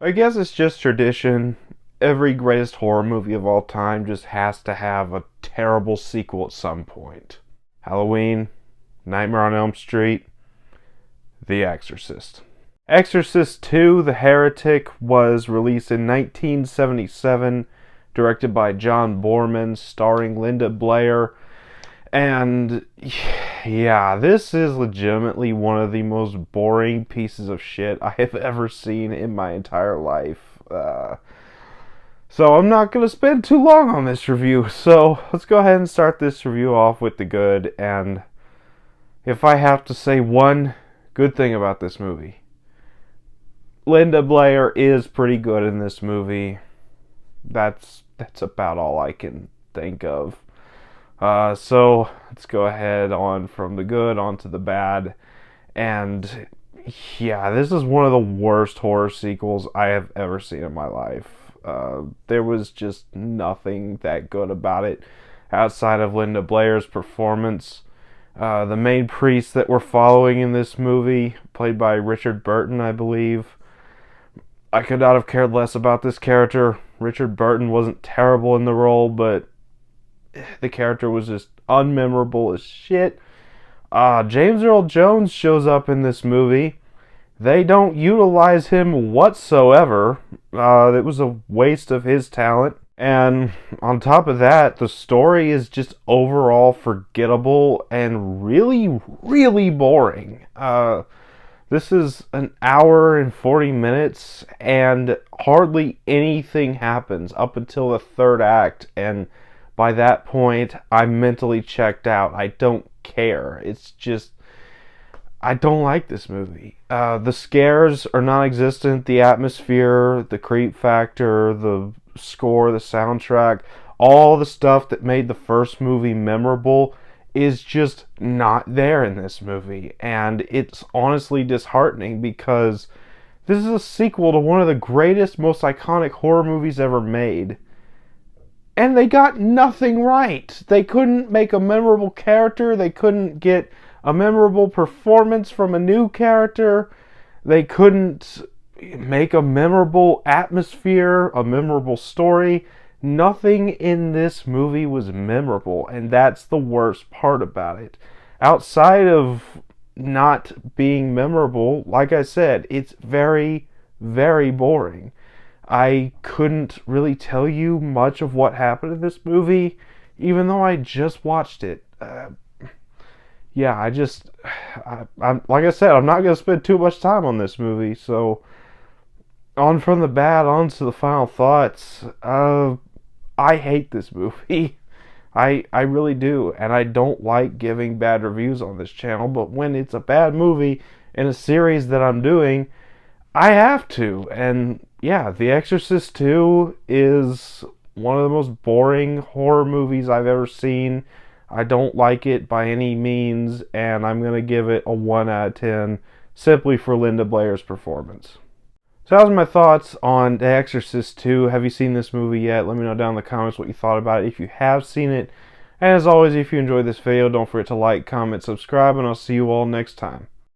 I guess it's just tradition. Every greatest horror movie of all time just has to have a terrible sequel at some point. Halloween, Nightmare on Elm Street, The Exorcist. Exorcist 2, The Heretic, was released in 1977, directed by John Boorman, starring Linda Blair. And yeah, this is legitimately one of the most boring pieces of shit I have ever seen in my entire life. So I'm not going to spend too long on this review. So let's go ahead and start this review off with the good. And if I have to say one good thing about this movie, Linda Blair is pretty good in this movie. That's about all I can think of. So let's go ahead on from the good onto the bad. And yeah, this is one of the worst horror sequels I have ever seen in my life. There was just nothing that good about it outside of Linda Blair's performance. The main priest that we're following in this movie, played by Richard Burton, I believe. I could not have cared less about this character. Richard Burton wasn't terrible in the role, but the character was just unmemorable as shit. James Earl Jones shows up in this movie. They don't utilize him whatsoever. It was a waste of his talent. And on top of that, the story is just overall forgettable and really, really boring. This is an hour and 40 minutes, and hardly anything happens up until the third act. And by that point, I'm mentally checked out. I don't care. It's just, I don't like this movie. The scares are non-existent. The atmosphere, the creep factor, the score, the soundtrack, all the stuff that made the first movie memorable is just not there in this movie. And it's honestly disheartening because this is a sequel to one of the greatest, most iconic horror movies ever made. And they got nothing right. They couldn't make a memorable character. They couldn't get a memorable performance from a new character. They couldn't make a memorable atmosphere, a memorable story. Nothing in this movie was memorable, and that's the worst part about it. Outside of not being memorable, like I said, it's very, very boring. I couldn't really tell you much of what happened in this movie, even though I just watched it. Yeah, I'm like I said, I'm not going to spend too much time on this movie, so on from the bad, on to the final thoughts. I hate this movie. I really do, and I don't like giving bad reviews on this channel, but when it's a bad movie in a series that I'm doing, I have to. And yeah, The Exorcist 2 is one of the most boring horror movies I've ever seen. I don't like it by any means, and I'm going to give it a 1 out of 10 simply for Linda Blair's performance. So that was my thoughts on The Exorcist 2. Have you seen this movie yet? Let me know down in the comments what you thought about it if you have seen it. And as always, if you enjoyed this video, don't forget to like, comment, subscribe, and I'll see you all next time.